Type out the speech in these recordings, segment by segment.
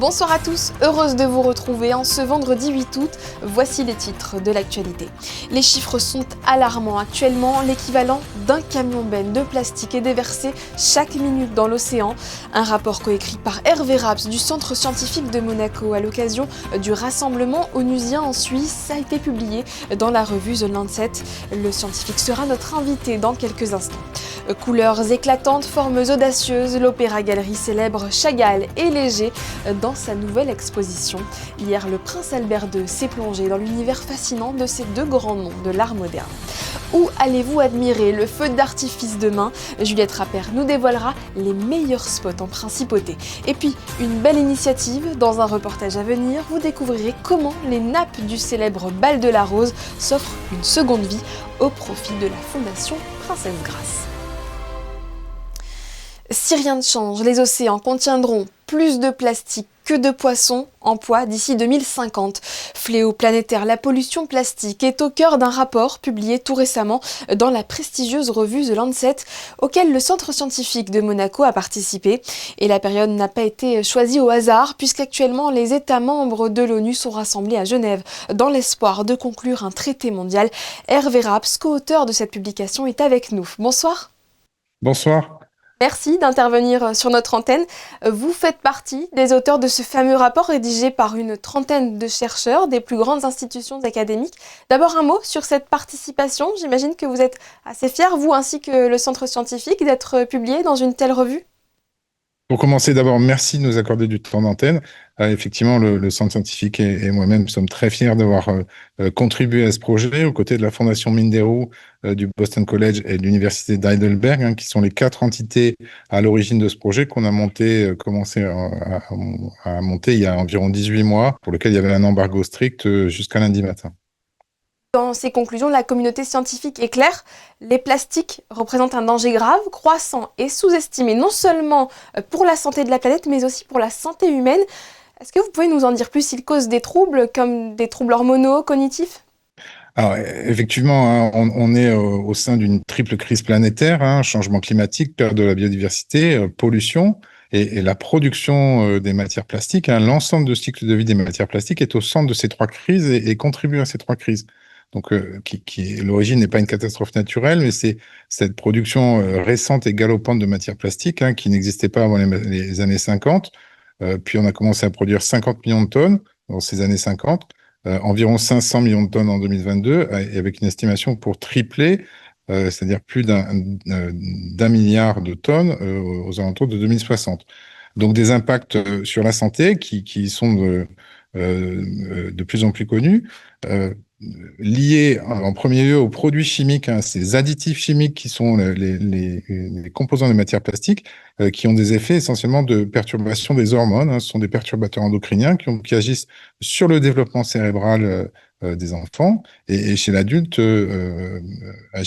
Bonsoir à tous, heureuse de vous retrouver en ce vendredi 8 août. Voici les titres de l'actualité. Les chiffres sont alarmants. Actuellement, l'équivalent d'un camion-benne de plastique est déversé chaque minute dans l'océan. Un rapport coécrit par Hervé Raps du Centre scientifique de Monaco à l'occasion du rassemblement onusien en Suisse a été publié dans la revue The Lancet. Le scientifique sera notre invité dans quelques instants. Couleurs éclatantes, formes audacieuses, l'Opéra Galerie célèbre Chagall et Léger dans sa nouvelle exposition. Hier, le prince Albert II s'est plongé dans l'univers fascinant de ces deux grands noms de l'art moderne. Où allez-vous admirer le feu d'artifice demain? Juliette Rappert nous dévoilera les meilleurs spots en principauté. Et puis, une belle initiative, dans un reportage à venir, vous découvrirez comment les nappes du célèbre Bal de la Rose s'offrent une seconde vie au profit de la Fondation Princesse Grace. Si rien ne change, les océans contiendront plus de plastique que de poissons en poids d'ici 2050. Fléau planétaire, la pollution plastique est au cœur d'un rapport publié tout récemment dans la prestigieuse revue The Lancet, auquel le Centre scientifique de Monaco a participé. Et la période n'a pas été choisie au hasard, puisqu'actuellement les États membres de l'ONU sont rassemblés à Genève dans l'espoir de conclure un traité mondial. Hervé Raps, co-auteur de cette publication, est avec nous. Bonsoir. Bonsoir. Merci d'intervenir sur notre antenne. Vous faites partie des auteurs de ce fameux rapport rédigé par une trentaine de chercheurs des plus grandes institutions académiques. D'abord un mot sur cette participation. J'imagine que vous êtes assez fiers, vous ainsi que le centre scientifique, d'être publié dans une telle revue. Pour commencer, d'abord, merci de nous accorder du temps d'antenne. Effectivement, le Centre scientifique et moi-même sommes très fiers d'avoir contribué à ce projet aux côtés de la Fondation Minderoo, du Boston College et de l'Université d'Heidelberg, qui sont les 4 entités à l'origine de ce projet qu'on a commencé à monter il y a environ 18 mois, pour lequel il y avait un embargo strict jusqu'à lundi matin. Dans ses conclusions, la communauté scientifique est claire, les plastiques représentent un danger grave, croissant et sous-estimé, non seulement pour la santé de la planète, mais aussi pour la santé humaine. Est-ce que vous pouvez nous en dire plus? Ils causent des troubles, comme des troubles hormonaux, cognitifs? Alors, effectivement, on est au sein d'une triple crise planétaire, changement climatique, perte de la biodiversité, pollution et la production des matières plastiques. L'ensemble du cycle de vie des matières plastiques est au centre de ces 3 crises et contribue à ces 3 crises. Donc, l'origine n'est pas une catastrophe naturelle, mais c'est cette production récente et galopante de matières plastiques qui n'existait pas avant les années 50. Puis on a commencé à produire 50 millions de tonnes dans ces années 50. Environ 500 millions de tonnes en 2022, et avec une estimation pour tripler, c'est-à-dire plus d'un milliard de tonnes aux alentours de 2060. Donc des impacts sur la santé qui sont de plus en plus connus, liés en premier lieu aux produits chimiques, ces additifs chimiques qui sont les composants des matières plastiques, qui ont des effets essentiellement de perturbation des hormones. Ce sont des perturbateurs endocriniens qui agissent sur le développement cérébral des enfants, et chez l'adulte, la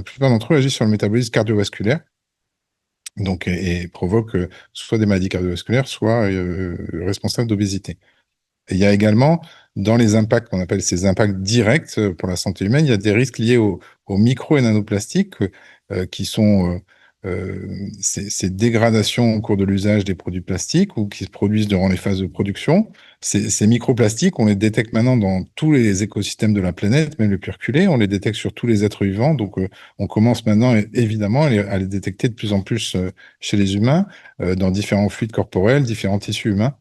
plupart d'entre eux agissent sur le métabolisme cardiovasculaire, donc, et provoquent soit des maladies cardiovasculaires, soit responsables d'obésité. Et il y a également, dans les impacts qu'on appelle ces impacts directs pour la santé humaine, il y a des risques liés aux micro et nanoplastiques qui sont ces dégradations au cours de l'usage des produits plastiques ou qui se produisent durant les phases de production. Ces microplastiques, on les détecte maintenant dans tous les écosystèmes de la planète, même les plus reculés, on les détecte sur tous les êtres vivants. Donc, on commence maintenant, évidemment, à les détecter de plus en plus chez les humains, dans différents fluides corporels, différents tissus humains.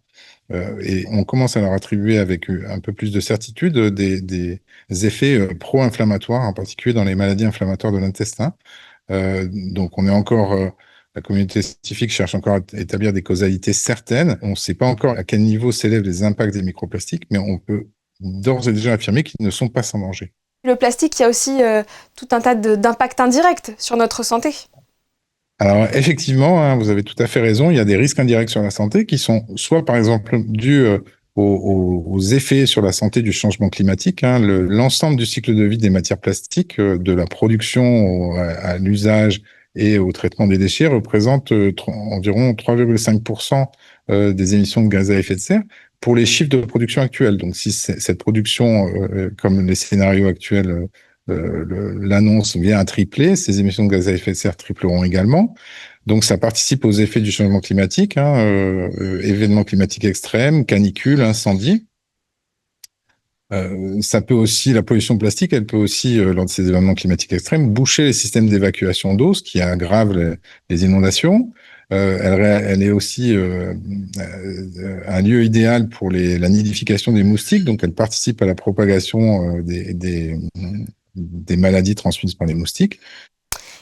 Et on commence à leur attribuer avec un peu plus de certitude des effets pro-inflammatoires, en particulier dans les maladies inflammatoires de l'intestin. Donc on est encore, la communauté scientifique cherche encore à établir des causalités certaines. On ne sait pas encore à quel niveau s'élèvent les impacts des microplastiques, mais on peut d'ores et déjà affirmer qu'ils ne sont pas sans danger. Le plastique, il y a aussi tout un tas d'impacts indirects sur notre santé. Alors effectivement, vous avez tout à fait raison, il y a des risques indirects sur la santé qui sont soit par exemple dus aux effets sur la santé du changement climatique. L'ensemble du cycle de vie des matières plastiques, de la production à l'usage et au traitement des déchets, représente environ 3,5% des émissions de gaz à effet de serre pour les chiffres de production actuels. Donc si cette production, comme les scénarios actuels l'annonce vient à tripler. Ces émissions de gaz à effet de serre tripleront également. Donc, ça participe aux effets du changement climatique, événements climatiques extrêmes, canicules, incendies. Ça peut aussi, la pollution plastique, elle peut aussi, lors de ces événements climatiques extrêmes, boucher les systèmes d'évacuation d'eau, ce qui aggrave les inondations. Elle est aussi un lieu idéal pour la nidification des moustiques, donc elle participe à la propagation des maladies transmises par les moustiques.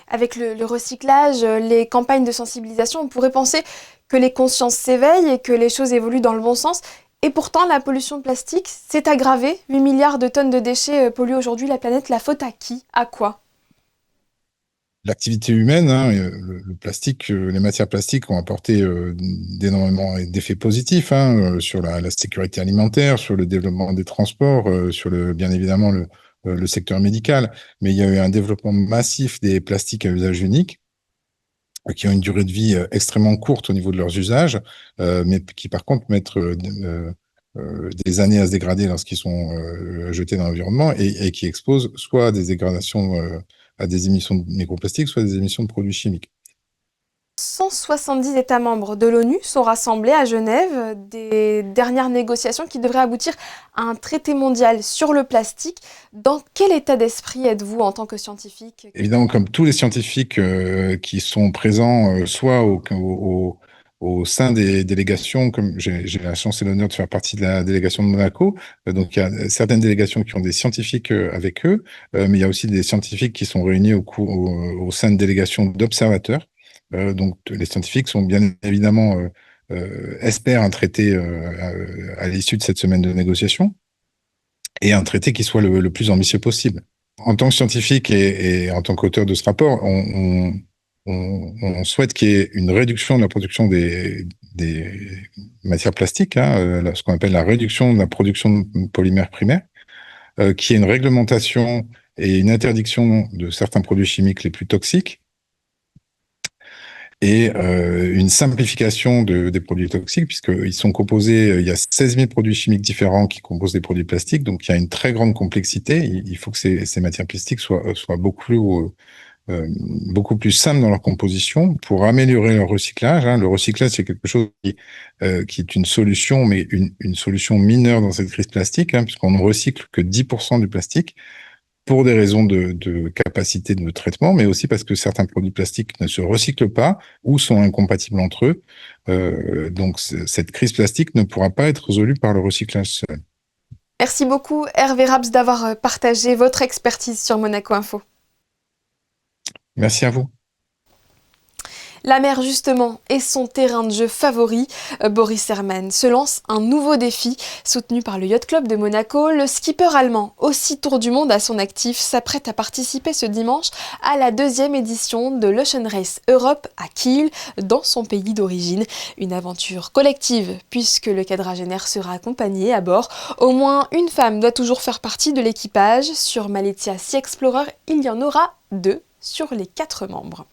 Avec le recyclage, les campagnes de sensibilisation, on pourrait penser que les consciences s'éveillent et que les choses évoluent dans le bon sens. Et pourtant, la pollution plastique s'est aggravée. 8 milliards de tonnes de déchets polluent aujourd'hui la planète. La faute à qui? À quoi? L'activité humaine, le plastique, les matières plastiques ont apporté d'énormément d'effets positifs sur la sécurité alimentaire, sur le développement des transports, bien évidemment le secteur médical. Mais il y a eu un développement massif des plastiques à usage unique qui ont une durée de vie extrêmement courte au niveau de leurs usages, mais qui par contre mettent des années à se dégrader lorsqu'ils sont jetés dans l'environnement et qui exposent soit à des dégradations, à des émissions de microplastiques, soit à des émissions de produits chimiques. 170 États membres de l'ONU sont rassemblés à Genève, des dernières négociations qui devraient aboutir à un traité mondial sur le plastique. Dans quel état d'esprit êtes-vous en tant que scientifique? Évidemment, comme tous les scientifiques qui sont présents, soit au sein des délégations, comme j'ai la chance et l'honneur de faire partie de la délégation de Monaco, donc il y a certaines délégations qui ont des scientifiques avec eux, mais il y a aussi des scientifiques qui sont réunis au sein de délégations d'observateurs. Donc les scientifiques sont bien évidemment espèrent un traité à l'issue de cette semaine de négociation et un traité qui soit le plus ambitieux possible. En tant que scientifique et en tant qu'auteur de ce rapport, on souhaite qu'il y ait une réduction de la production des matières plastiques, ce qu'on appelle la réduction de la production de polymères primaires, qu'il y ait une réglementation et une interdiction de certains produits chimiques les plus toxiques, et une simplification des produits toxiques, puisqu'ils sont composés, il y a 16 000 produits chimiques différents qui composent des produits plastiques, donc il y a une très grande complexité. Il faut que ces matières plastiques soient beaucoup plus simples dans leur composition pour améliorer leur recyclage. Le recyclage, c'est quelque chose qui est une solution, mais une solution mineure dans cette crise plastique, puisqu'on ne recycle que 10% du plastique, pour des raisons de capacité de traitement, mais aussi parce que certains produits plastiques ne se recyclent pas ou sont incompatibles entre eux. Donc, cette crise plastique ne pourra pas être résolue par le recyclage seul. Merci beaucoup Hervé Raps d'avoir partagé votre expertise sur Monaco Info. Merci à vous. La mer, justement, est son terrain de jeu favori. Boris Herrmann se lance un nouveau défi. Soutenu par le Yacht Club de Monaco, le skipper allemand, aussi tour du monde à son actif, s'apprête à participer ce dimanche à la 2e édition de l'Ocean Race Europe à Kiel, dans son pays d'origine. Une aventure collective, puisque le quadragénaire sera accompagné à bord. Au moins une femme doit toujours faire partie de l'équipage. Sur Malizia Sea Explorer, il y en aura 2 sur les 4 membres.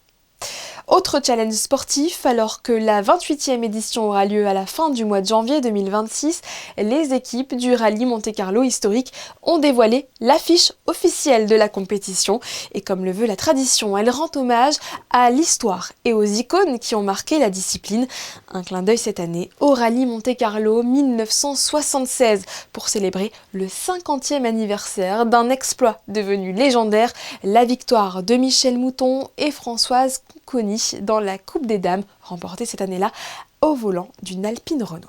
Autre challenge sportif, alors que la 28e édition aura lieu à la fin du mois de janvier 2026, les équipes du rallye Monte-Carlo historique ont dévoilé l'affiche officielle de la compétition. Et comme le veut la tradition, elle rend hommage à l'histoire et aux icônes qui ont marqué la discipline. Un clin d'œil cette année au rallye Monte-Carlo 1976 pour célébrer le 50e anniversaire d'un exploit devenu légendaire, la victoire de Michel Mouton et Françoise Conconi dans la Coupe des Dames, remportée cette année-là au volant d'une Alpine Renault.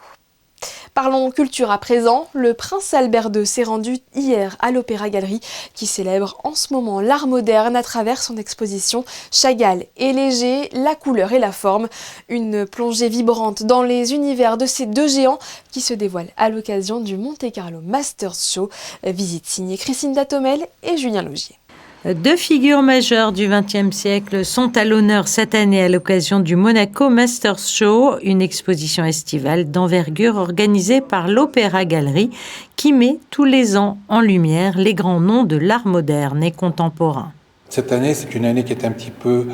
Parlons culture à présent. Le prince Albert II s'est rendu hier à l'Opéra Galerie qui célèbre en ce moment l'art moderne à travers son exposition Chagall et léger, la couleur et la forme. Une plongée vibrante dans les univers de ces 2 géants qui se dévoilent à l'occasion du Monte Carlo Masters Show. Visite signée Christine Datomel et Julien Logier. 2 figures majeures du XXe siècle sont à l'honneur cette année à l'occasion du Monaco Masters Show, une exposition estivale d'envergure organisée par l'Opéra Galerie qui met tous les ans en lumière les grands noms de l'art moderne et contemporain. Cette année, c'est une année qui est un petit peu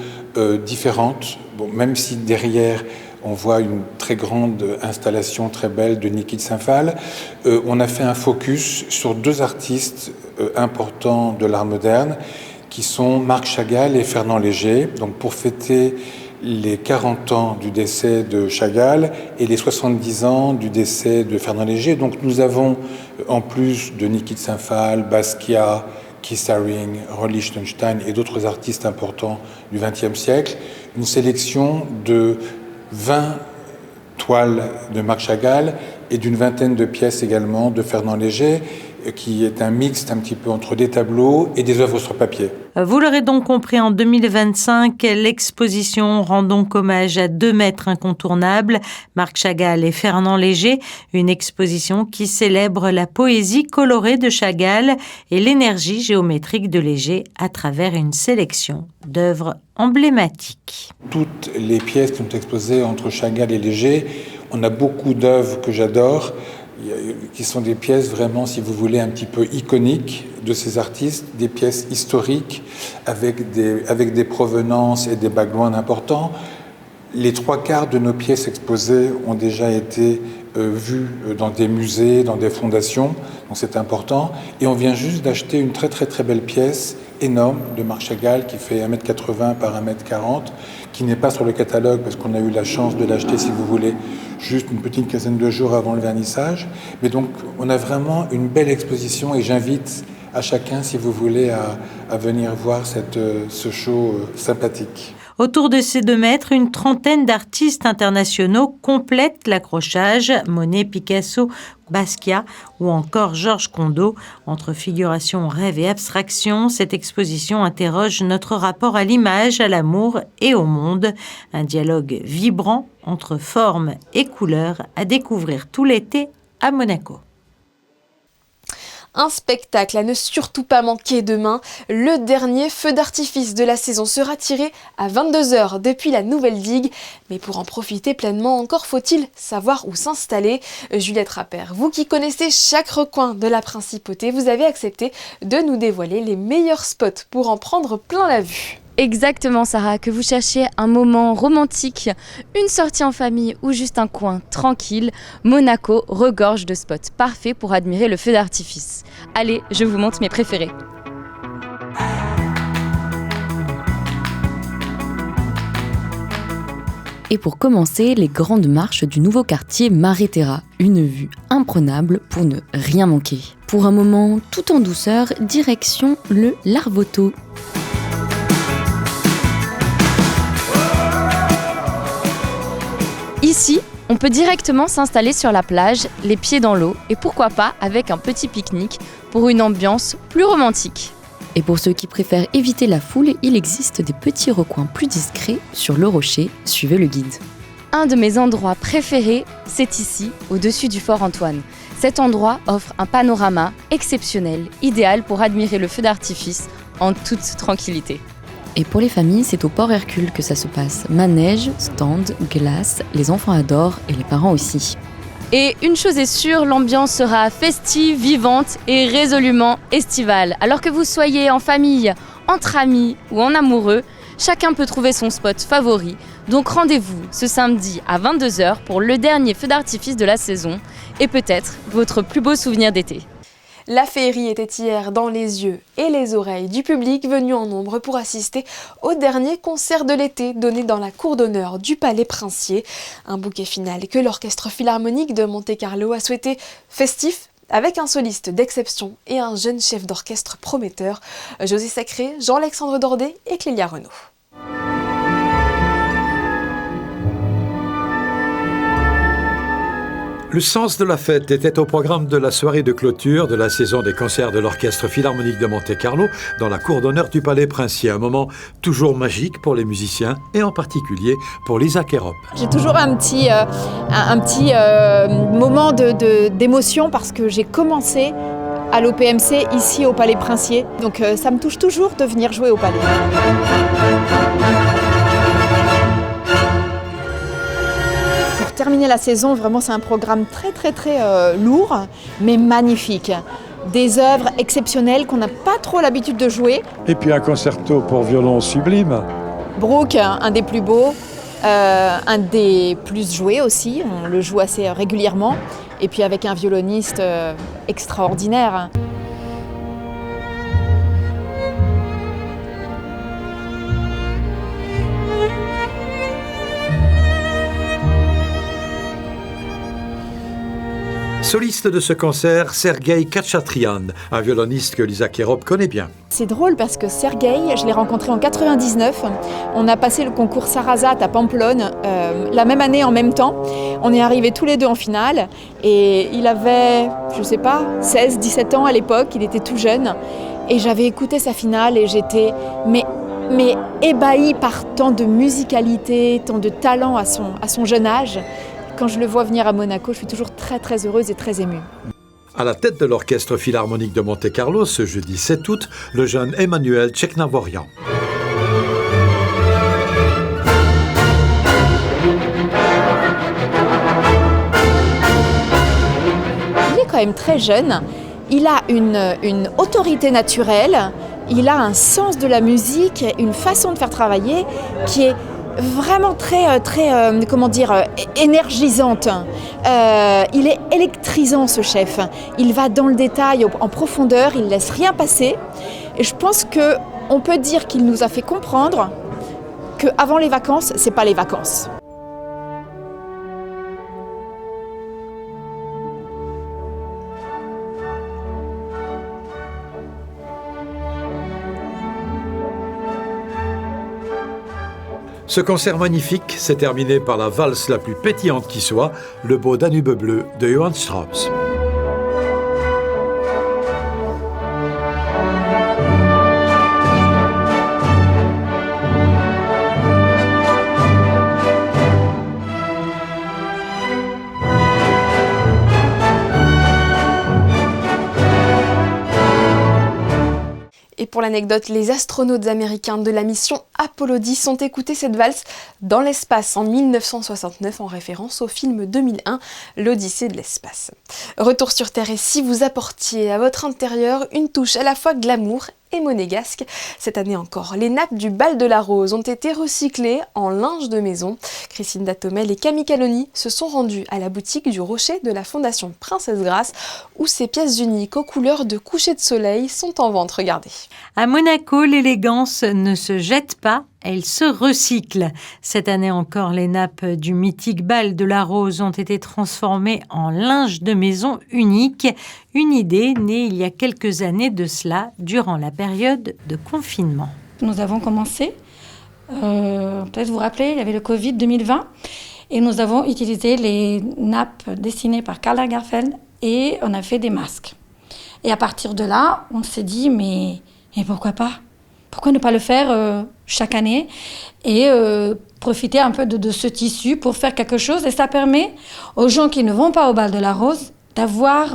différente, même si derrière on voit une très grande installation très belle de Niki de Saint-Phal. On a fait un focus sur 2 artistes importants de l'art moderne, qui sont Marc Chagall et Fernand Léger. Donc pour fêter les 40 ans du décès de Chagall et les 70 ans du décès de Fernand Léger. Donc nous avons, en plus de Niki de Saint-Phal, Basquiat, Keith Haring, Roy Lichtenstein et d'autres artistes importants du XXe siècle, une sélection de 20 toiles de Marc Chagall et d'une vingtaine de pièces également de Fernand Léger, qui est un mixte un petit peu entre des tableaux et des œuvres sur papier. Vous l'aurez donc compris, en 2025, l'exposition rend donc hommage à 2 maîtres incontournables, Marc Chagall et Fernand Léger, une exposition qui célèbre la poésie colorée de Chagall et l'énergie géométrique de Léger à travers une sélection d'œuvres emblématiques. Toutes les pièces qui sont exposées entre Chagall et Léger, on a beaucoup d'œuvres que j'adore, qui sont des pièces vraiment, si vous voulez, un petit peu iconiques de ces artistes, des pièces historiques avec des provenances et des backgrounds importants. Les 3/4 de nos pièces exposées ont déjà été vues dans des musées, dans des fondations, donc c'est important. Et on vient juste d'acheter une très très très belle pièce énorme de Marc Chagall qui fait 1,80 m par 1,40 m, qui n'est pas sur le catalogue parce qu'on a eu la chance de l'acheter, si vous voulez, juste une petite quinzaine de jours avant le vernissage. Mais donc, on a vraiment une belle exposition et j'invite à chacun, si vous voulez, à venir voir ce show sympathique. Autour de ces 2 maîtres, une trentaine d'artistes internationaux complètent l'accrochage. Monet, Picasso, Basquiat ou encore Georges Condo. Entre figuration, rêve et abstraction, cette exposition interroge notre rapport à l'image, à l'amour et au monde. Un dialogue vibrant entre forme et couleur à découvrir tout l'été à Monaco. Un spectacle à ne surtout pas manquer demain. Le dernier feu d'artifice de la saison sera tiré à 22h depuis la nouvelle digue. Mais pour en profiter pleinement, encore faut-il savoir où s'installer. Juliette Rappert, vous qui connaissez chaque recoin de la principauté, vous avez accepté de nous dévoiler les meilleurs spots pour en prendre plein la vue. Exactement Sarah, que vous cherchiez un moment romantique, une sortie en famille ou juste un coin tranquille, Monaco regorge de spots parfaits pour admirer le feu d'artifice. Allez, je vous montre mes préférés. Et pour commencer, les grandes marches du nouveau quartier Maréterra, une vue imprenable pour ne rien manquer. Pour un moment tout en douceur, direction le Larvoto. Ici, on peut directement s'installer sur la plage, les pieds dans l'eau, et pourquoi pas avec un petit pique-nique pour une ambiance plus romantique. Et pour ceux qui préfèrent éviter la foule, il existe des petits recoins plus discrets sur le rocher, suivez le guide. Un de mes endroits préférés, c'est ici, au-dessus du fort Antoine. Cet endroit offre un panorama exceptionnel, idéal pour admirer le feu d'artifice en toute tranquillité. Et pour les familles, c'est au port Hercule que ça se passe. Manège, stand, glace, les enfants adorent et les parents aussi. Et une chose est sûre, l'ambiance sera festive, vivante et résolument estivale. Alors que vous soyez en famille, entre amis ou en amoureux, chacun peut trouver son spot favori. Donc rendez-vous ce samedi à 22h pour le dernier feu d'artifice de la saison et peut-être votre plus beau souvenir d'été. La féerie était hier dans les yeux et les oreilles du public venu en nombre pour assister au dernier concert de l'été donné dans la cour d'honneur du Palais Princier. Un bouquet final que l'Orchestre Philharmonique de Monte-Carlo a souhaité festif, avec un soliste d'exception et un jeune chef d'orchestre prometteur, José Sacré, Jean-Alexandre Dordet et Clélia Renaud. Le sens de la fête était au programme de la soirée de clôture de la saison des concerts de l'Orchestre Philharmonique de Monte-Carlo dans la cour d'honneur du Palais Princier. Un moment toujours magique pour les musiciens et en particulier pour Lisa Kerop. J'ai toujours un petit moment d'émotion parce que j'ai commencé à l'OPMC ici au Palais Princier. Donc ça me touche toujours de venir jouer au Palais. Pour terminer la saison, vraiment c'est un programme très lourd, mais magnifique. Des œuvres exceptionnelles qu'on n'a pas trop l'habitude de jouer. Et puis un concerto pour violon sublime. Bruch, un des plus beaux, un des plus joués aussi, on le joue assez régulièrement. Et puis avec un violoniste extraordinaire. Soliste de ce concert, Sergueï Khatchatrian, un violoniste que Lisa Kirop connaît bien. C'est drôle parce que Sergueï, je l'ai rencontré en 99. On a passé le concours Sarrazat à Pamplonne la même année en même temps. On est arrivés tous les deux en finale et il avait, je sais pas, 16, 17 ans à l'époque, il était tout jeune. Et j'avais écouté sa finale et j'étais mais ébahie par tant de musicalité, tant de talent à son jeune âge. Quand je le vois venir à Monaco, je suis toujours très très heureuse et très émue. À la tête de l'Orchestre Philharmonique de Monte-Carlo, ce jeudi 7 août, le jeune Emmanuel Tcheknavorian. Il est quand même très jeune, il a une autorité naturelle, il a un sens de la musique, une façon de faire travailler qui est vraiment très énergisante. Il est électrisant, ce chef. Il va dans le détail, en profondeur, il ne laisse rien passer. Et je pense qu'on peut dire qu'il nous a fait comprendre qu'avant les vacances, ce n'est pas les vacances. Ce concert magnifique s'est terminé par la valse la plus pétillante qui soit, le beau Danube bleu de Johann Strauss. Et pour l'anecdote, les astronautes américains de la mission Apollo 10 ont écouté cette valse dans l'espace en 1969 en référence au film 2001, l'Odyssée de l'espace. Retour sur Terre et si vous apportiez à votre intérieur une touche à la fois glamour et monégasque. Cette année encore, les nappes du bal de la Rose ont été recyclées en linge de maison. Christine Datomel et Camille Caloni se sont rendues à la boutique du Rocher de la Fondation Princesse Grasse où ces pièces uniques aux couleurs de coucher de soleil sont en vente. Regardez. À Monaco, l'élégance ne se jette pas, elle se recycle. Cette année encore, les nappes du mythique bal de la Rose ont été transformées en linge de maison unique. Une idée née il y a quelques années de cela, durant la période de confinement. Nous avons commencé, peut-être vous vous rappelez, il y avait le Covid 2020, et nous avons utilisé les nappes dessinées par Karl Lagerfeld et on a fait des masques. Et à partir de là, on s'est dit, mais pourquoi pas ? Pourquoi ne pas le faire chaque année et profiter un peu de ce tissu pour faire quelque chose. Et ça permet aux gens qui ne vont pas au bal de la Rose d'avoir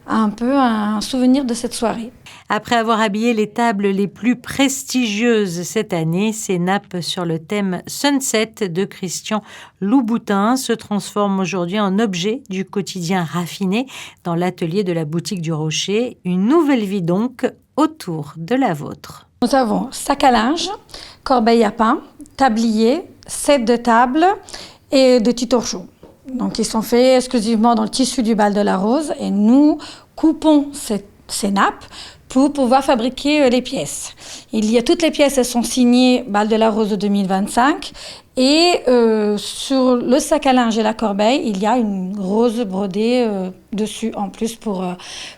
un peu un souvenir de cette soirée. Après avoir habillé les tables les plus prestigieuses cette année, ces nappes sur le thème Sunset de Christian Louboutin se transforment aujourd'hui en objets du quotidien raffiné dans l'atelier de la boutique du Rocher. Une nouvelle vie donc autour de la vôtre. Nous avons sac à linge, corbeille à pain, tablier, set de table et de petits torchons. Donc ils sont faits exclusivement dans le tissu du bal de la Rose et nous coupons ces nappes pour pouvoir fabriquer les pièces. Toutes les pièces elles sont signées Bal de la Rose 2025 et sur le sac à linge et la corbeille, il y a une rose brodée dessus en plus pour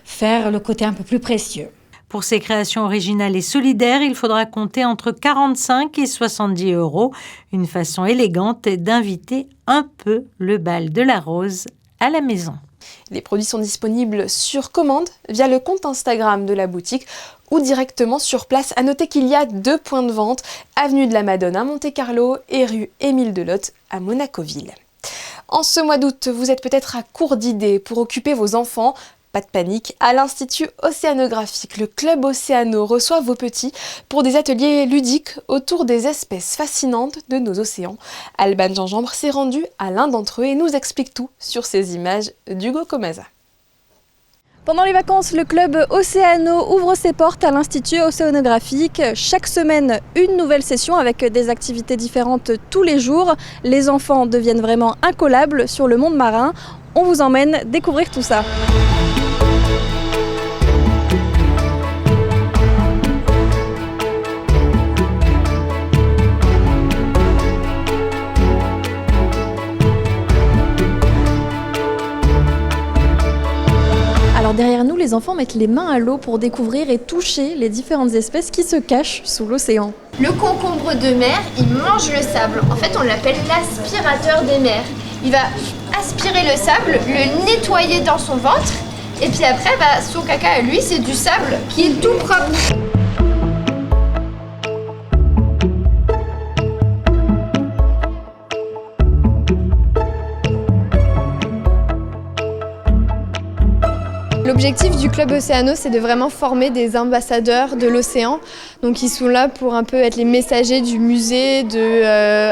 faire le côté un peu plus précieux. Pour ces créations originales et solidaires, il faudra compter entre 45 et 70 €. Une façon élégante d'inviter un peu le bal de la Rose à la maison. Les produits sont disponibles sur commande via le compte Instagram de la boutique ou directement sur place. À noter qu'il y a 2 points de vente, avenue de la Madone à Monte-Carlo et rue Émile Delotte à Monacoville. En ce mois d'août, vous êtes peut-être à court d'idées pour occuper vos enfants. Pas de panique, à l'Institut océanographique, le Club Océano reçoit vos petits pour des ateliers ludiques autour des espèces fascinantes de nos océans. Alban Gingembre s'est rendu à l'un d'entre eux et nous explique tout sur ces images d'Hugo Comasa. Pendant les vacances, le Club Océano ouvre ses portes à l'Institut océanographique. Chaque semaine, une nouvelle session avec des activités différentes tous les jours. Les enfants deviennent vraiment incollables sur le monde marin. On vous emmène découvrir tout ça. les enfants mettent les mains à l'eau pour découvrir et toucher les différentes espèces qui se cachent sous l'océan. Le concombre de mer, il mange le sable. En fait, on l'appelle l'aspirateur des mers. Il va aspirer le sable, le nettoyer dans son ventre, et puis après, son caca à lui, c'est du sable qui est tout propre. L'objectif du Club Océano, c'est de vraiment former des ambassadeurs de l'océan. Donc ils sont là pour un peu être les messagers du musée,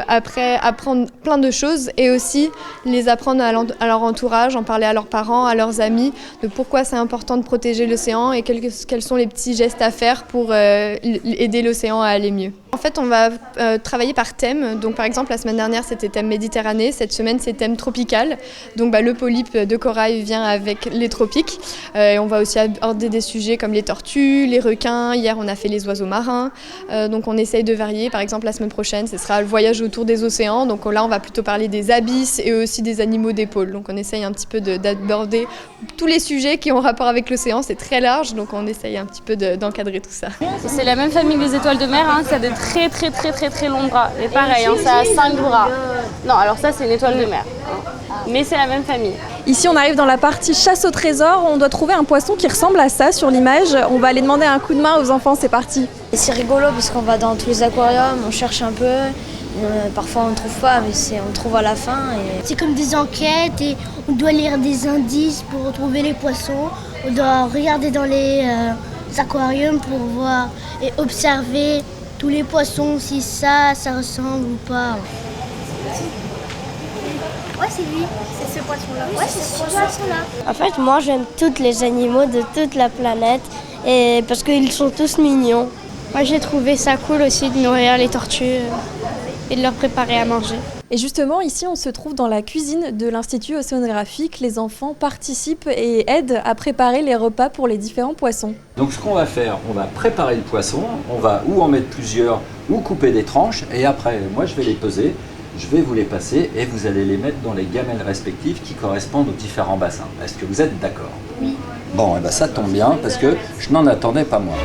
après apprendre plein de choses et aussi les apprendre à leur entourage, en parler à leurs parents, à leurs amis, de pourquoi c'est important de protéger l'océan et quels sont les petits gestes à faire pour aider l'océan à aller mieux. En fait, on va travailler par thème. Donc par exemple, la semaine dernière, c'était thème Méditerranée. Cette semaine, c'est thème tropical. Donc le polype de corail vient avec les tropiques. Et on va aussi aborder des sujets comme les tortues, les requins. Hier, on a fait les oiseaux marins. Donc on essaye de varier. Par exemple, la semaine prochaine, ce sera le voyage autour des océans. Donc là, on va plutôt parler des abysses et aussi des animaux d'épaule. Donc on essaye un petit peu d'aborder tous les sujets qui ont rapport avec l'océan. C'est très large, donc on essaye un petit peu d'encadrer tout ça. C'est la même famille que les étoiles de mer, ça a de très longs bras. Et pareil, ça a 5 bras. Non, alors ça, c'est une étoile de mer. Mais c'est la même famille. Ici, on arrive dans la partie chasse au trésor. On doit trouver un poisson qui ressemble à ça sur l'image. On va aller demander un coup de main aux enfants, c'est parti. Et c'est rigolo parce qu'on va dans tous les aquariums, on cherche un peu. Parfois on ne trouve pas, mais on trouve à la fin. C'est comme des enquêtes et on doit lire des indices pour retrouver les poissons. On doit regarder dans les aquariums pour voir et observer tous les poissons, si ça ressemble ou pas. Ouais, c'est lui, c'est ce poisson-là. Ouais, c'est ce poisson-là. En fait, moi, j'aime tous les animaux de toute la planète et parce qu'ils sont tous mignons. Moi, j'ai trouvé ça cool aussi de nourrir les tortues et de leur préparer à manger. Et justement, ici, on se trouve dans la cuisine de l'Institut océanographique. Les enfants participent et aident à préparer les repas pour les différents poissons. Donc ce qu'on va faire, on va préparer le poisson, on va ou en mettre plusieurs ou couper des tranches et après, moi je vais les peser, je vais vous les passer et vous allez les mettre dans les gamelles respectives qui correspondent aux différents bassins. Est-ce que vous êtes d'accord? Oui. Bon, et ben ça tombe bien parce que je n'en attendais pas moins.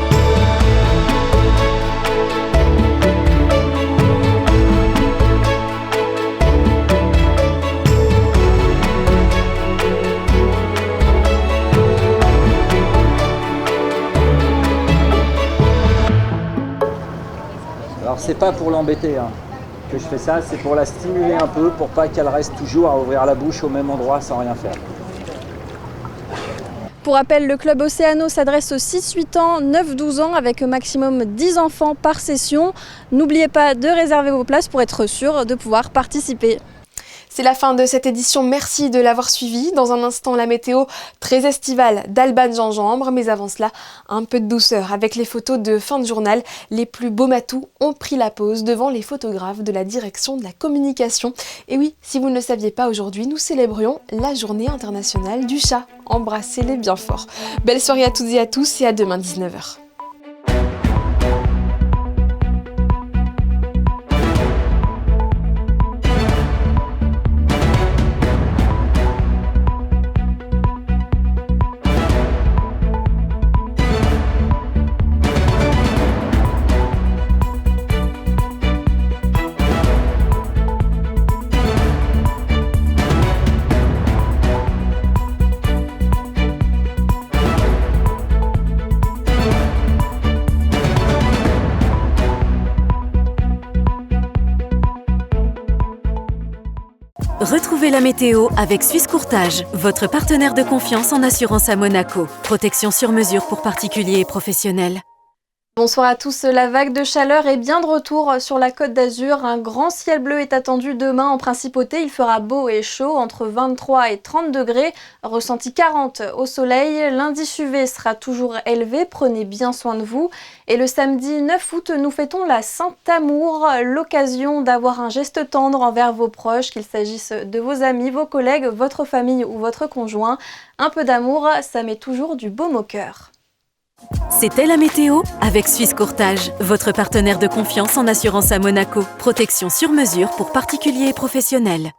Alors c'est pas pour l'embêter que je fais ça, c'est pour la stimuler un peu, pour pas qu'elle reste toujours à ouvrir la bouche au même endroit sans rien faire. Pour rappel, le Club Océano s'adresse aux 6-8 ans, 9-12 ans avec au maximum 10 enfants par session. N'oubliez pas de réserver vos places pour être sûr de pouvoir participer. C'est la fin de cette édition, merci de l'avoir suivi. Dans un instant, la météo très estivale d'Alban Gingembre, mais avant cela, un peu de douceur avec les photos de fin de journal. Les plus beaux matous ont pris la pause devant les photographes de la direction de la communication. Et oui, si vous ne le saviez pas, aujourd'hui, nous célébrions la journée internationale du chat. Embrassez-les bien fort. Belle soirée à toutes et à tous et à demain 19h. Retrouvez la météo avec Suisse Courtage, votre partenaire de confiance en assurance à Monaco. Protection sur mesure pour particuliers et professionnels. Bonsoir à tous, la vague de chaleur est bien de retour sur la Côte d'Azur. Un grand ciel bleu est attendu demain en Principauté. Il fera beau et chaud, entre 23 et 30 degrés, ressenti 40 au soleil. L'indice UV sera toujours élevé, prenez bien soin de vous. Et le samedi 9 août, nous fêtons la Saint-Amour, l'occasion d'avoir un geste tendre envers vos proches, qu'il s'agisse de vos amis, vos collègues, votre famille ou votre conjoint. Un peu d'amour, ça met toujours du baume au cœur. C'était la météo avec Suisse Courtage, votre partenaire de confiance en assurance à Monaco. Protection sur mesure pour particuliers et professionnels.